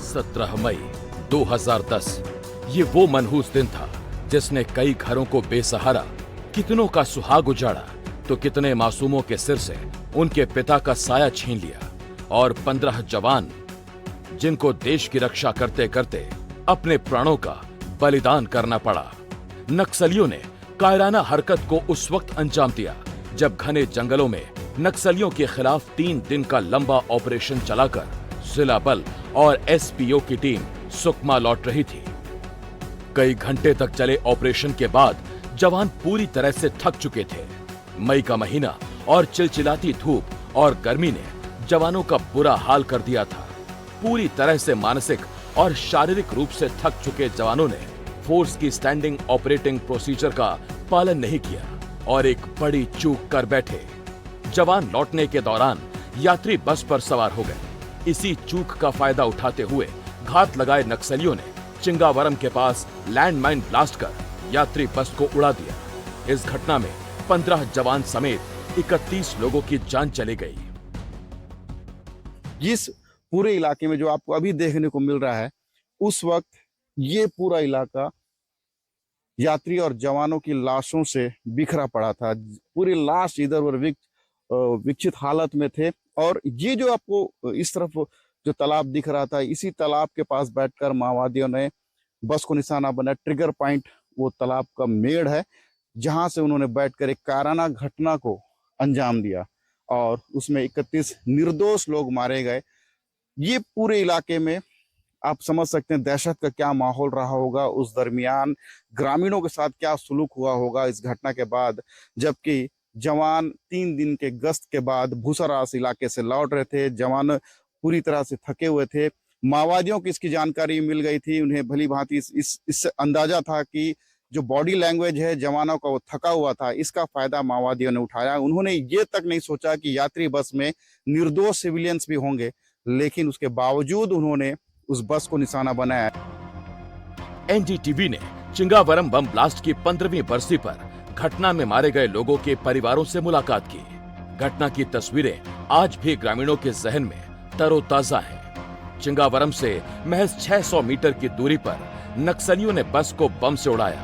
17 मई 2010 ये वो मनहूस दिन था जिसने कई घरों को बेसहारा, कितनों का सुहाग उजाड़ा तो कितने मासूमों के सिर से उनके पिता का साया छीन लिया और 15 जवान जिनको देश की रक्षा करते करते अपने प्राणों का बलिदान करना पड़ा। नक्सलियों ने कायराना हरकत को उस वक्त अंजाम दिया जब घने जंगलों में नक्सलियों के खिलाफ 3 दिन का लंबा ऑपरेशन चलाकर जिला बल और एसपीओ की टीम सुकमा लौट रही थी। कई घंटे तक चले ऑपरेशन के बाद जवान पूरी तरह से थक चुके थे। मई का महीना और चिलचिलाती धूप और गर्मी ने जवानों का बुरा हाल कर दिया था। पूरी तरह से मानसिक और शारीरिक रूप से थक चुके जवानों ने फोर्स की स्टैंडिंग ऑपरेटिंग प्रोसीजर का पालन नहीं किया और एक बड़ी चूक कर बैठे। जवान लौटने के दौरान यात्री बस पर सवार हो गए। इसी चूक का फायदा उठाते हुए घात लगाए नक्सलियों ने चिंगावरम के पास लैंडमाइन ब्लास्ट कर यात्री बस को उड़ा दिया। इस घटना में 15 जवान समेत 31 लोगों की जान चली गई। जिस पूरे इलाके में जो आपको अभी देखने को मिल रहा है, उस वक्त ये पूरा इलाका यात्री और जवानों की लाशों से बिखरा पड़ा था। पूरी लाश इधर उधर विक्षित हालत में थे। और ये जो आपको इस तरफ जो तालाब दिख रहा था, इसी तालाब के पास बैठकर माओवादियों ने बस को निशाना बनाया। ट्रिगर पॉइंट वो तालाब का मेड़ है, जहां से उन्होंने बैठकर एक कायराना घटना को अंजाम दिया और उसमें 31 निर्दोष लोग मारे गए। ये पूरे इलाके में आप समझ सकते हैं दहशत का क्या माहौल रहा होगा। उस दरमियान ग्रामीणों के साथ क्या सुलूक हुआ होगा इस घटना के बाद, जबकि जवान 3 दिन के गश्त के बाद भूसरास इलाके से लौट रहे थे। जवान पूरी तरह से थके हुए थे। माओवादियों की इसकी जानकारी मिल गई थी। उन्हें भली भांति इससे अंदाजा था कि जो बॉडी लैंग्वेज है जवानों का वो थका हुआ था, इसका फायदा माओवादियों ने उठाया। उन्होंने ये तक नहीं सोचा कि यात्री बस में निर्दोष सिविलियंस भी होंगे, लेकिन उसके बावजूद उन्होंने उस बस को निशाना बनाया। एनडीटीवी ने चिंगावरम बम ब्लास्ट की 15वीं बरसी पर घटना में मारे गए लोगों के परिवारों से मुलाकात की। घटना की तस्वीरें आज भी ग्रामीणों के जहन में तरोताजा हैं। चिंगावरम से महज 600 मीटर की दूरी पर नक्सलियों ने बस को बम से उड़ाया।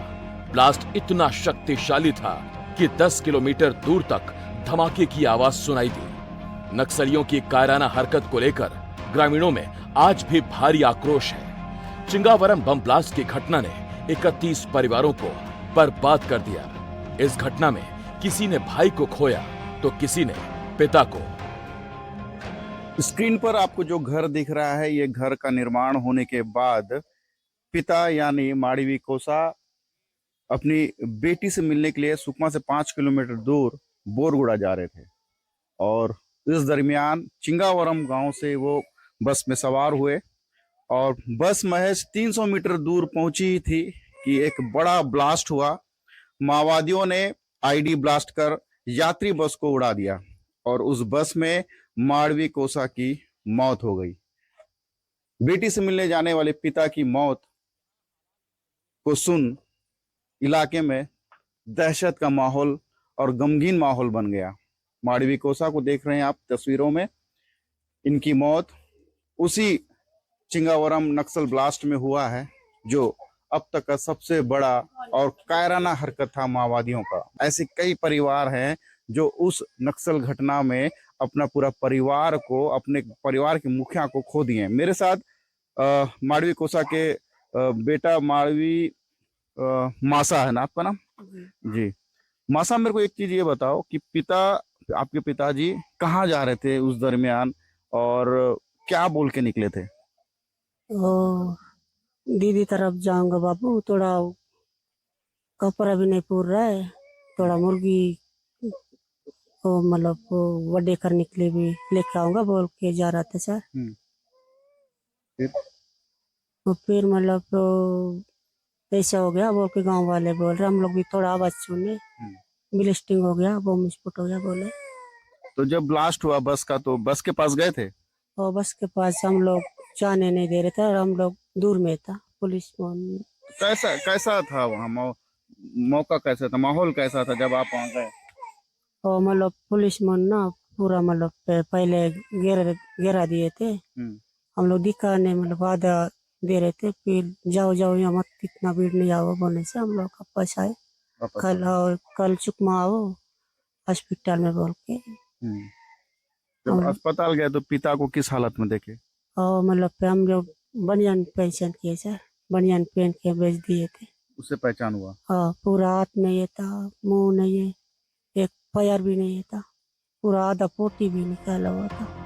ब्लास्ट इतना शक्तिशाली था कि 10 किलोमीटर दूर तक धमाके की आवाज सुनाई दी। नक्सलियों की कायराना हरकत को लेकर ग्रामीणों में आज भी भारी आक्रोश है। चिंगावरम बम ब्लास्ट की घटना ने 31 परिवारों को बर्बाद कर दिया। इस घटना में किसी ने भाई को खोया तो किसी ने पिता को। स्क्रीन पर आपको जो घर दिख रहा है, ये घर का निर्माण होने के बाद पिता यानी माड़वी कोसा अपनी बेटी से मिलने के लिए सुकमा से 5 किलोमीटर दूर बोरगुड़ा जा रहे थे और इस दरमियान चिंगावरम गांव से वो बस में सवार हुए और बस महज 300 मीटर दूर पहुंची ही थी कि एक बड़ा ब्लास्ट हुआ। माओवादियों ने आईडी ब्लास्ट कर यात्री बस को उड़ा दिया और उस बस में माड़वी कोसा की मौत हो गई। बेटी से मिलने जाने वाले पिता की मौत को सुन इलाके में दहशत का माहौल और गमगीन माहौल बन गया। माड़वी कोसा को देख रहे हैं आप तस्वीरों में। इनकी मौत उसी चिंगावरम नक्सल ब्लास्ट में हुआ है, जो अब तक का सबसे बड़ा और कायराना हरकत था माओवादियों का। ऐसे कई परिवार हैं जो उस नक्सल घटना में अपना पूरा परिवार को, अपने परिवार के मुखिया को खो दिए। मेरे साथ माड़वी कोसा के बेटा माड़वी मासा है ना आपका नाम? जी मासा, मेरे को एक चीज ये बताओ कि आपके पिताजी कहाँ जा रहे थे उस दरमियान और क्या बोल के निकले थे? ओ, दीदी तरफ जाऊंगा बाबू, थोड़ा कपड़ा भी नहीं पूर रहा है, थोड़ा मुर्गी को मतलब वड्डे करने के लिए भी लेके आऊंगा बोल के जा रहा था सर। फिर मतलब ऐसा हो गया बोल के गांव वाले बोल रहे, हम लोग भी थोड़ा आवाज सुने, ब्लास्टिंग हो गया, बम विस्फोट हो गया बोले। तो जब ब्लास्ट हुआ बस का, तो बस के पास गए थे? और बस के पास हम लोग जाने नहीं दे रहे थे और हम लोग दूर में था। पुलिस कैसा था वहाँ मौका कैसा था, माहौल कैसा था जब आप वहाँ गए? और मतलब पुलिस मन ना पूरा मतलब पहले घेरा दिए थे हम लोग दिखाने मतलब वादा दे रहे थे, फिर जाओ जाओ यहाँ मत, इतना भीड़ नहीं आओ बोलने से हम लोग वापस आए। वापस कल आओ। और कल सुकमा आओ हॉस्पिटल में बोल के जब हम अस्पताल गए तो पिता को किस हालत में देखे? और मतलब पे हम लोग बनियान पहचान किए सर, बनियान पहन के बेच दिए थे। उससे पहचान हुआ? हाँ, पूरा हाथ नहीं है था, मुंह नहीं है, एक पैर भी नहीं है था, पूरा आधा पोटी भी निकाला हुआ था।